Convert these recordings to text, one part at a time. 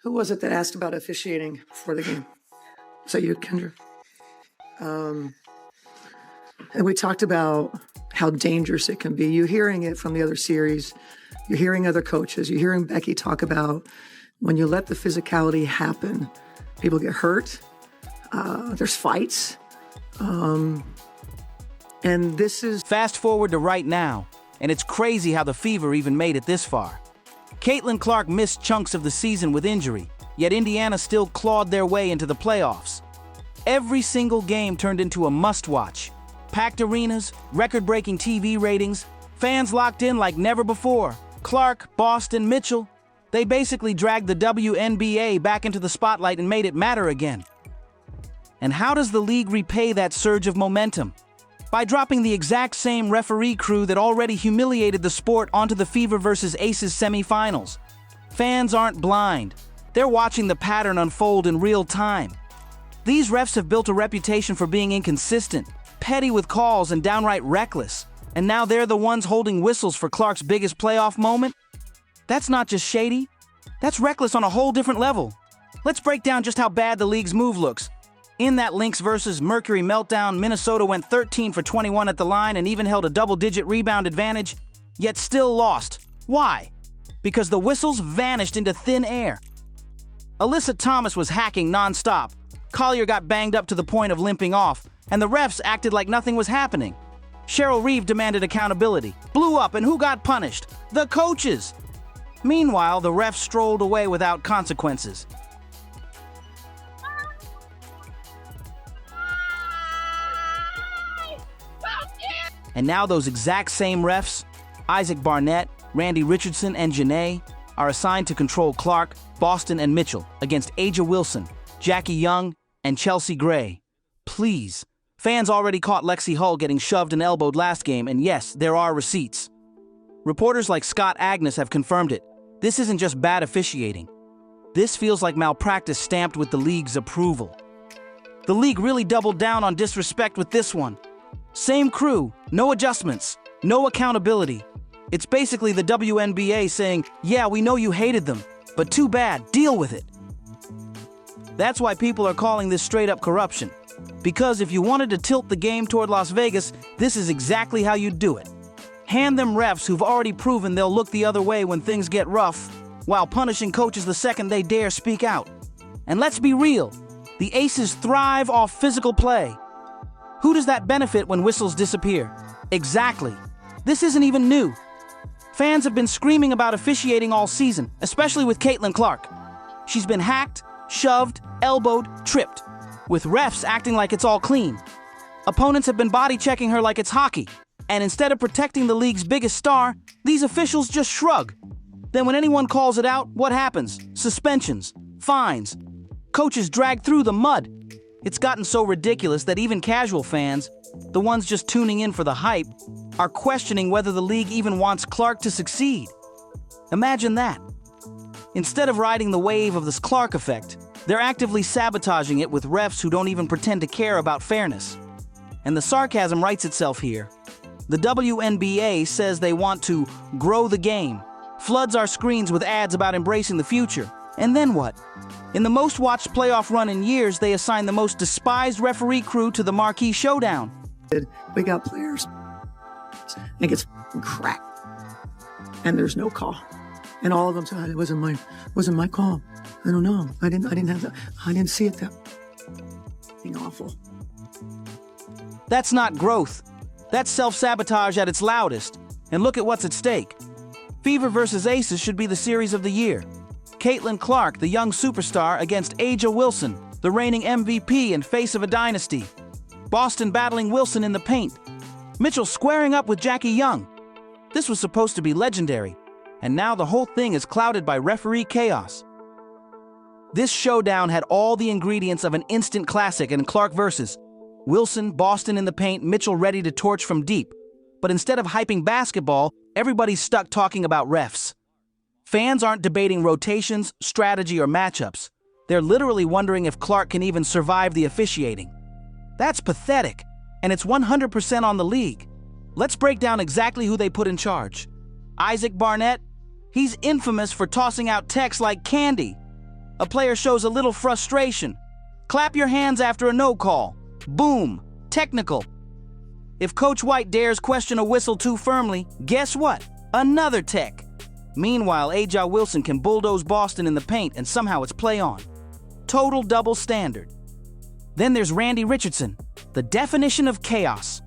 Who was it that asked about officiating before the game? Was that you, Kendra? And we talked about how dangerous it can be. You're hearing it from the other series. You're hearing other coaches. You're hearing Becky talk about when you let the physicality happen, people get hurt. There's fights. And this is... Fast forward to right now, and it's crazy how the Fever even made it this far. Caitlin Clark missed chunks of the season with injury, yet Indiana still clawed their way into the playoffs. Every single game turned into a must-watch. Packed arenas, record-breaking TV ratings, fans locked in like never before. Clark, Boston, Mitchell, they basically dragged the WNBA back into the spotlight and made it matter again. And how does the league repay that surge of momentum? By dropping the exact same referee crew that already humiliated the sport onto the Fever versus Aces semifinals. Fans aren't blind. They're watching the pattern unfold in real time. These refs have built a reputation for being inconsistent, petty with calls, and downright reckless. And now they're the ones holding whistles for Clark's biggest playoff moment? That's not just shady. That's reckless on a whole different level. Let's break down just how bad the league's move looks. In that Lynx versus Mercury meltdown, Minnesota went 13 for 21 at the line and even held a double-digit rebound advantage, yet still lost. Why? Because the whistles vanished into thin air. Alyssa Thomas was hacking non-stop. Collier got banged up to the point of limping off, and the refs acted like nothing was happening. Cheryl Reeve demanded accountability, blew up, and who got punished? The coaches! Meanwhile, the refs strolled away without consequences. And now those exact same refs, Isaac Barnett, Randy Richardson, and Janae, are assigned to control Clark, Boston, and Mitchell against Aja Wilson, Jackie Young, and Chelsea Gray. Please. Fans already caught Lexi Hull getting shoved and elbowed last game, and yes, there are receipts. Reporters like Scott Agnes have confirmed it. This isn't just bad officiating. This feels like malpractice stamped with the league's approval. The league really doubled down on disrespect with this one. Same crew, no adjustments, no accountability. It's basically the WNBA saying, yeah, we know you hated them, but too bad, deal with it. That's why people are calling this straight-up corruption. Because if you wanted to tilt the game toward Las Vegas, this is exactly how you'd do it. Hand them refs who've already proven they'll look the other way when things get rough, while punishing coaches the second they dare speak out. And let's be real, the Aces thrive off physical play. Who does that benefit when whistles disappear? Exactly. This isn't even new. Fans have been screaming about officiating all season, especially with Caitlin Clark. She's been hacked, shoved, elbowed, tripped, with refs acting like it's all clean. Opponents have been body-checking her like it's hockey, and instead of protecting the league's biggest star, these officials just shrug. Then when anyone calls it out, what happens? Suspensions, fines. Coaches drag through the mud. It's gotten so ridiculous that even casual fans, the ones just tuning in for the hype, are questioning whether the league even wants Clark to succeed. Imagine that. Instead of riding the wave of this Clark effect, they're actively sabotaging it with refs who don't even pretend to care about fairness. And the sarcasm writes itself here. The WNBA says they want to grow the game, floods our screens with ads about embracing the future. And then what? In the most watched playoff run in years, they assign the most despised referee crew to the marquee showdown. We got players. It gets cracked. And there's no call. And all of them said, it wasn't my call. I don't know. I didn't see it that awful. That's not growth. That's self-sabotage at its loudest. And look at what's at stake. Fever versus Aces should be the series of the year. Caitlin Clark, the young superstar, against Aja Wilson, the reigning MVP and face of a dynasty. Boston battling Wilson in the paint. Mitchell squaring up with Jackie Young. This was supposed to be legendary, and now the whole thing is clouded by referee chaos. This showdown had all the ingredients of an instant classic in Clark versus Wilson, Boston in the paint, Mitchell ready to torch from deep. But instead of hyping basketball, everybody's stuck talking about refs. Fans aren't debating rotations, strategy, or matchups. They're literally wondering if Clark can even survive the officiating. That's pathetic, and it's 100% on the league. Let's break down exactly who they put in charge. Isaac Barnett, he's infamous for tossing out texts like candy. A player shows a little frustration. Clap your hands after a no call. Boom, technical. If Coach White dares question a whistle too firmly, guess what? Another tech. Meanwhile, A'ja Wilson can bulldoze Boston in the paint and somehow it's play on. Total double standard. Then there's Randy Richardson, the definition of chaos.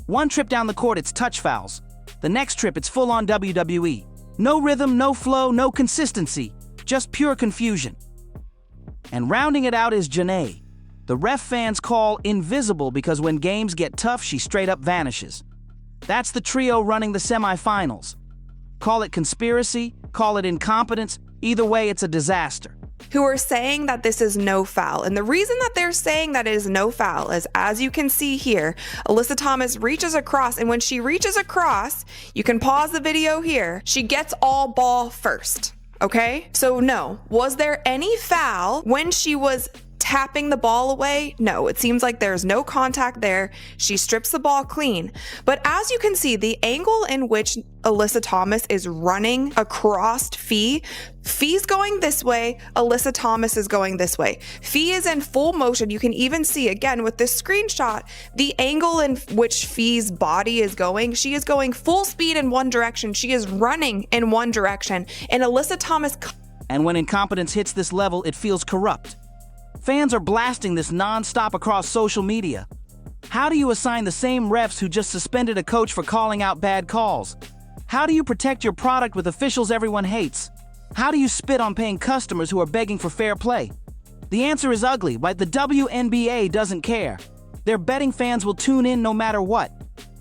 One trip down the court, it's touch fouls. The next trip, it's full-on WWE. No rhythm, no flow, no consistency, just pure confusion. And rounding it out is Janae. The ref fans call invisible because when games get tough, she straight up vanishes. That's the trio running the semifinals. Call it conspiracy, call it incompetence, either way it's a disaster. Who are saying that this is no foul. And the reason that they're saying that it is no foul is, as you can see here, Alyssa Thomas reaches across, and when she reaches across, you can pause the video here, she gets all ball first, okay? So no, was there any foul when she was tapping the ball away? No, it seems like there's no contact there. She strips the ball clean. But as you can see, the angle in which Alyssa Thomas is running across Fee's going this way, Alyssa Thomas is going this way. Fee is in full motion. You can even see, again, with this screenshot, the angle in which Fee's body is going. She is going full speed in one direction. She is running in one direction. And Alyssa Thomas... And when incompetence hits this level, it feels corrupt. Fans are blasting this non-stop across social media. How do you assign the same refs who just suspended a coach for calling out bad calls? How do you protect your product with officials everyone hates? How do you spit on paying customers who are begging for fair play? The answer is ugly, but the WNBA doesn't care. Their betting fans will tune in no matter what.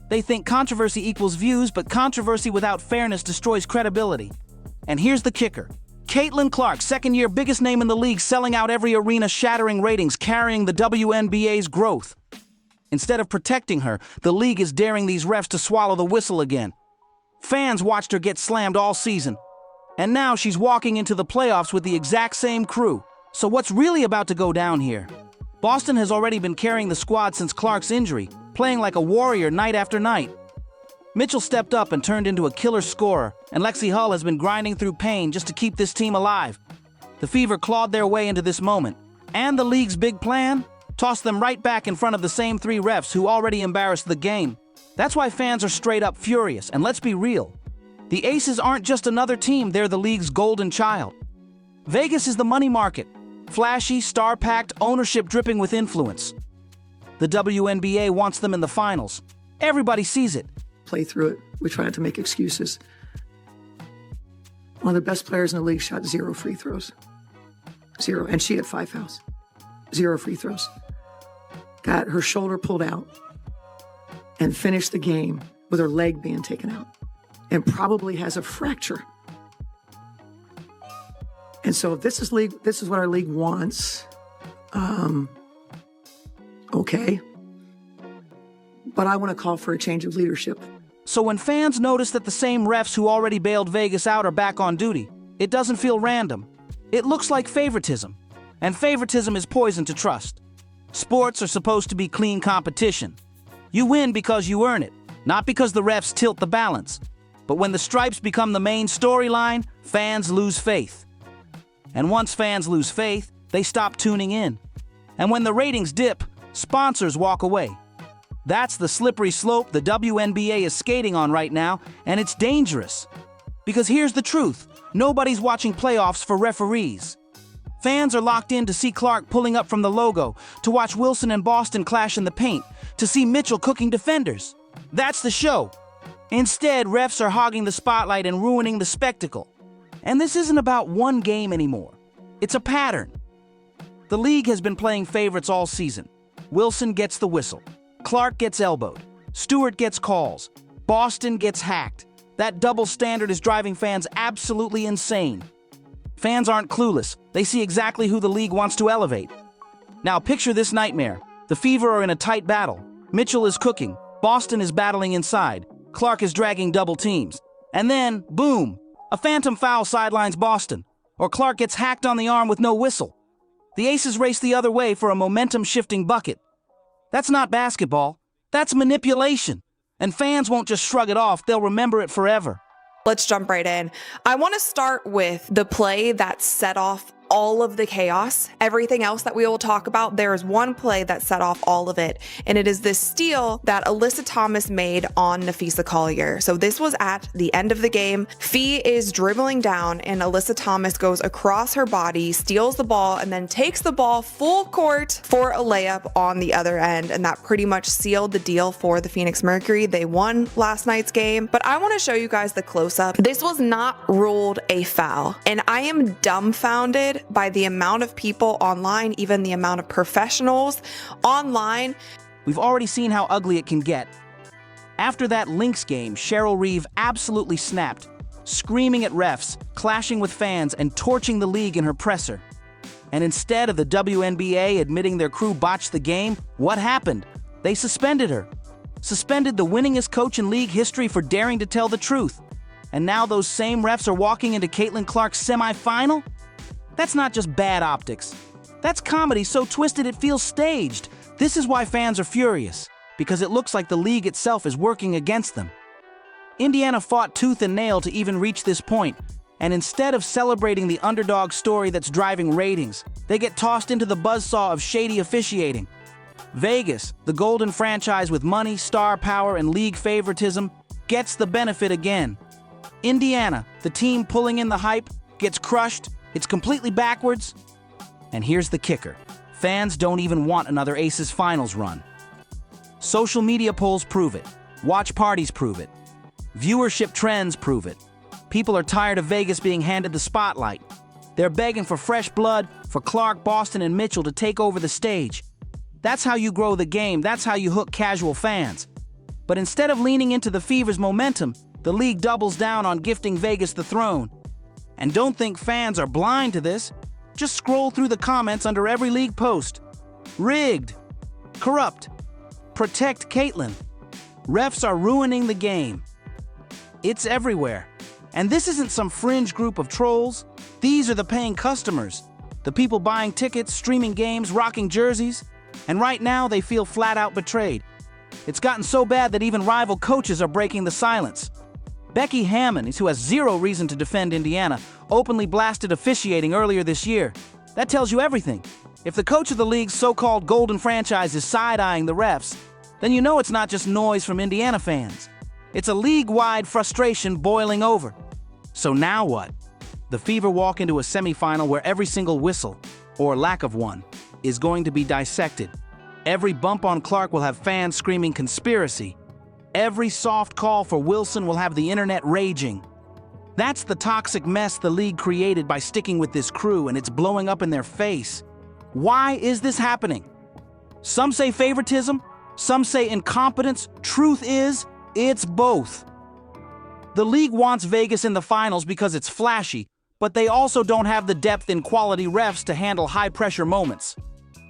They think controversy equals views, but controversy without fairness destroys credibility. And here's the kicker. Caitlin Clark, second-year biggest name in the league, selling out every arena, shattering ratings, carrying the WNBA's growth. Instead of protecting her, the league is daring these refs to swallow the whistle again. Fans watched her get slammed all season. And now she's walking into the playoffs with the exact same crew. So what's really about to go down here? Boston has already been carrying the squad since Clark's injury, playing like a warrior night after night. Mitchell stepped up and turned into a killer scorer, and Lexi Hull has been grinding through pain just to keep this team alive. The Fever clawed their way into this moment. And the league's big plan? Tossed them right back in front of the same three refs who already embarrassed the game. That's why fans are straight up furious, and let's be real. The Aces aren't just another team, they're the league's golden child. Vegas is the money market. Flashy, star-packed, ownership dripping with influence. The WNBA wants them in the finals. Everybody sees it. Play through it. We try not to make excuses. One of the best players in the league shot 0 free throws. 0. And she had 5 fouls. 0 free throws. Got her shoulder pulled out and finished the game with her leg being taken out. And probably has a fracture. And so if this is what our league wants, okay. But I want to call for a change of leadership. So when fans notice that the same refs who already bailed Vegas out are back on duty, it doesn't feel random. It looks like favoritism. And favoritism is poison to trust. Sports are supposed to be clean competition. You win because you earn it, not because the refs tilt the balance. But when the stripes become the main storyline, fans lose faith. And once fans lose faith, they stop tuning in. And when the ratings dip, sponsors walk away. That's the slippery slope the WNBA is skating on right now, and it's dangerous. Because here's the truth, nobody's watching playoffs for referees. Fans are locked in to see Clark pulling up from the logo, to watch Wilson and Boston clash in the paint, to see Mitchell cooking defenders. That's the show. Instead, refs are hogging the spotlight and ruining the spectacle. And this isn't about one game anymore. It's a pattern. The league has been playing favorites all season. Wilson gets the whistle. Clark gets elbowed. Stewart gets calls. Boston gets hacked. That double standard is driving fans absolutely insane. Fans aren't clueless. They see exactly who the league wants to elevate. Now picture this nightmare. The Fever are in a tight battle. Mitchell is cooking. Boston is battling inside. Clark is dragging double teams. And then, boom, a phantom foul sidelines Boston. Or Clark gets hacked on the arm with no whistle. The Aces race the other way for a momentum-shifting bucket. That's not basketball. That's manipulation. And fans won't just shrug it off, they'll remember it forever. Let's jump right in. I want to start with the play that set off all of the chaos, everything else that we will talk about, there is one play that set off all of it, and it is this steal that Alyssa Thomas made on Napheesa Collier. So this was at the end of the game. Fee is dribbling down, and Alyssa Thomas goes across her body, steals the ball, and then takes the ball full court for a layup on the other end, and that pretty much sealed the deal for the Phoenix Mercury. They won last night's game, but I want to show you guys the close-up. This was not ruled a foul, and I am dumbfounded by the amount of people online, even the amount of professionals online. We've already seen how ugly it can get. After that Lynx game, Cheryl Reeve absolutely snapped, screaming at refs, clashing with fans, and torching the league in her presser. And instead of the WNBA admitting their crew botched the game, what happened? They suspended her. Suspended the winningest coach in league history for daring to tell the truth. And now those same refs are walking into Caitlin Clark's semifinal? That's not just bad optics. That's comedy so twisted it feels staged. This is why fans are furious, because it looks like the league itself is working against them. Indiana fought tooth and nail to even reach this point, and instead of celebrating the underdog story that's driving ratings, they get tossed into the buzzsaw of shady officiating. Vegas, the golden franchise with money, star power, and league favoritism, gets the benefit again. Indiana, the team pulling in the hype, gets crushed. It's completely backwards. And here's the kicker. Fans don't even want another Aces finals run. Social media polls prove it. Watch parties prove it. Viewership trends prove it. People are tired of Vegas being handed the spotlight. They're begging for fresh blood, for Clark, Boston, and Mitchell to take over the stage. That's how you grow the game. That's how you hook casual fans. But instead of leaning into the Fever's momentum, the league doubles down on gifting Vegas the throne. And don't think fans are blind to this. Just scroll through the comments under every league post. Rigged. Corrupt. Protect Caitlin. Refs are ruining the game. It's everywhere. And this isn't some fringe group of trolls. These are the paying customers. The people buying tickets, streaming games, rocking jerseys. And right now, they feel flat out betrayed. It's gotten so bad that even rival coaches are breaking the silence. Becky Hammon, who has zero reason to defend Indiana, openly blasted officiating earlier this year. That tells you everything. If the coach of the league's so-called golden franchise is side-eyeing the refs, then you know it's not just noise from Indiana fans. It's a league-wide frustration boiling over. So now what? The Fever walk into a semifinal where every single whistle, or lack of one, is going to be dissected. Every bump on Clark will have fans screaming conspiracy. Every soft call for Wilson will have the internet raging. That's the toxic mess the league created by sticking with this crew, and it's blowing up in their face. Why is this happening? Some say favoritism, some say incompetence. Truth is, it's both. The league wants Vegas in the finals because it's flashy, but they also don't have the depth in quality refs to handle high-pressure moments.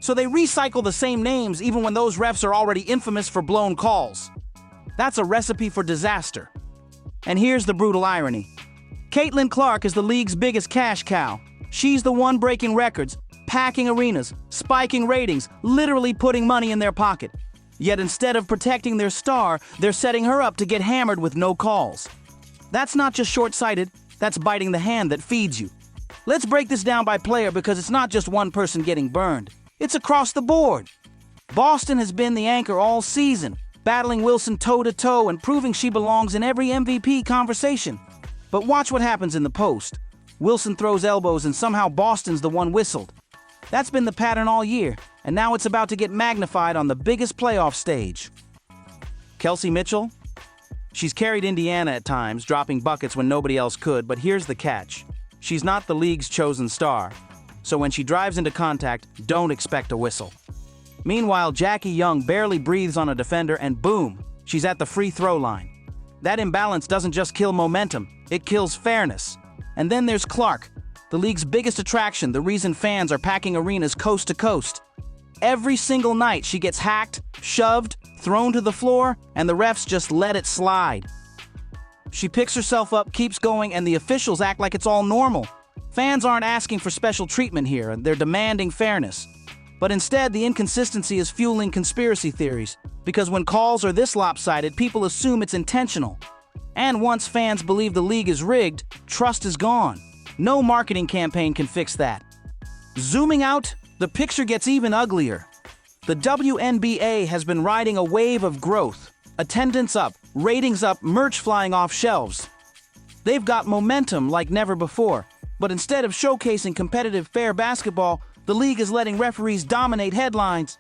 So they recycle the same names even when those refs are already infamous for blown calls. That's a recipe for disaster. And here's the brutal irony. Caitlin Clark is the league's biggest cash cow. She's the one breaking records, packing arenas, spiking ratings, literally putting money in their pocket. Yet instead of protecting their star, they're setting her up to get hammered with no calls. That's not just short-sighted, that's biting the hand that feeds you. Let's break this down by player because it's not just one person getting burned. It's across the board. Boston has been the anchor all season, battling Wilson toe-to-toe and proving she belongs in every MVP conversation. But watch what happens in the post. Wilson throws elbows and somehow Boston's the one whistled. That's been the pattern all year, and now it's about to get magnified on the biggest playoff stage. Kelsey Mitchell? She's carried Indiana at times, dropping buckets when nobody else could, but here's the catch. She's not the league's chosen star, so when she drives into contact, don't expect a whistle. Meanwhile, Jackie Young barely breathes on a defender and boom, she's at the free throw line. That imbalance doesn't just kill momentum, it kills fairness. And then there's Clark, the league's biggest attraction, the reason fans are packing arenas coast to coast. Every single night she gets hacked, shoved, thrown to the floor, and the refs just let it slide. She picks herself up, keeps going, and the officials act like it's all normal. Fans aren't asking for special treatment here, and they're demanding fairness. But instead, the inconsistency is fueling conspiracy theories, because when calls are this lopsided, people assume it's intentional. And once fans believe the league is rigged, trust is gone. No marketing campaign can fix that. Zooming out, the picture gets even uglier. The WNBA has been riding a wave of growth. Attendance up, ratings up, merch flying off shelves. They've got momentum like never before, but instead of showcasing competitive, fair basketball, the league is letting referees dominate headlines.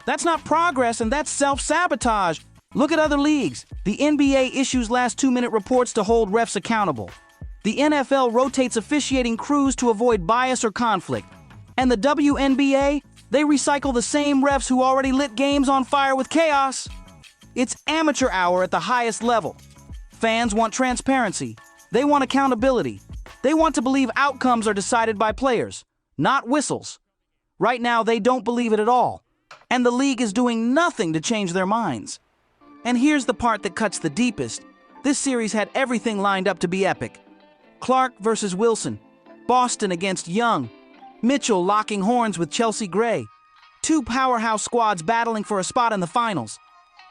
That's not progress, and that's self-sabotage. Look at other leagues. The NBA issues last 2-minute reports to hold refs accountable. The NFL rotates officiating crews to avoid bias or conflict. And the WNBA, they recycle the same refs who already lit games on fire with chaos. It's amateur hour at the highest level. Fans want transparency. They want accountability. They want to believe outcomes are decided by players, not whistles. Right now, they don't believe it at all. And the league is doing nothing to change their minds. And here's the part that cuts the deepest. This series had everything lined up to be epic. Clark versus Wilson, Boston against Young, Mitchell locking horns with Chelsea Gray, two powerhouse squads battling for a spot in the finals.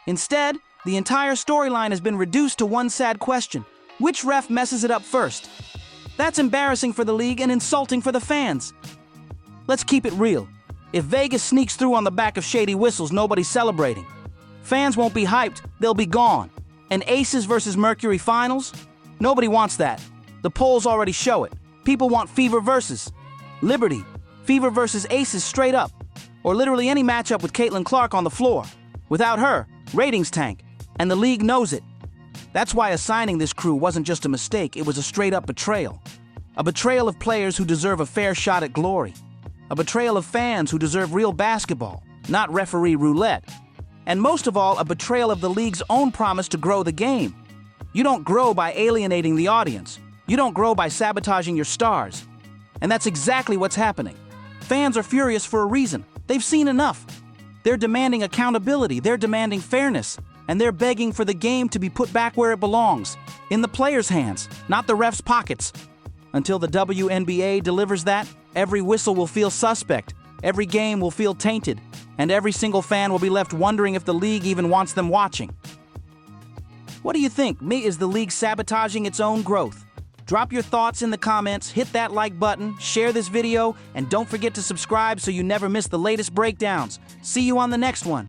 Instead, the entire storyline has been reduced to one sad question: which ref messes it up first? That's embarrassing for the league and insulting for the fans. Let's keep it real. If Vegas sneaks through on the back of shady whistles, nobody's celebrating. Fans won't be hyped, they'll be gone. And Aces versus Mercury finals? Nobody wants that. The polls already show it. People want Fever versus Liberty, Fever versus Aces straight up, or literally any matchup with Caitlin Clark on the floor. Without her, ratings tank, and the league knows it. That's why assigning this crew wasn't just a mistake, it was a straight-up betrayal. A betrayal of players who deserve a fair shot at glory. A betrayal of fans who deserve real basketball, not referee roulette. And most of all, a betrayal of the league's own promise to grow the game. You don't grow by alienating the audience. You don't grow by sabotaging your stars. And that's exactly what's happening. Fans are furious for a reason. They've seen enough. They're demanding accountability, they're demanding fairness, and they're begging for the game to be put back where it belongs, in the players' hands, not the refs' pockets. Until the WNBA delivers that, every whistle will feel suspect, every game will feel tainted, and every single fan will be left wondering if the league even wants them watching. What do you think? Is the league sabotaging its own growth? Drop your thoughts in the comments, hit that like button, share this video, and don't forget to subscribe so you never miss the latest breakdowns. See you on the next one.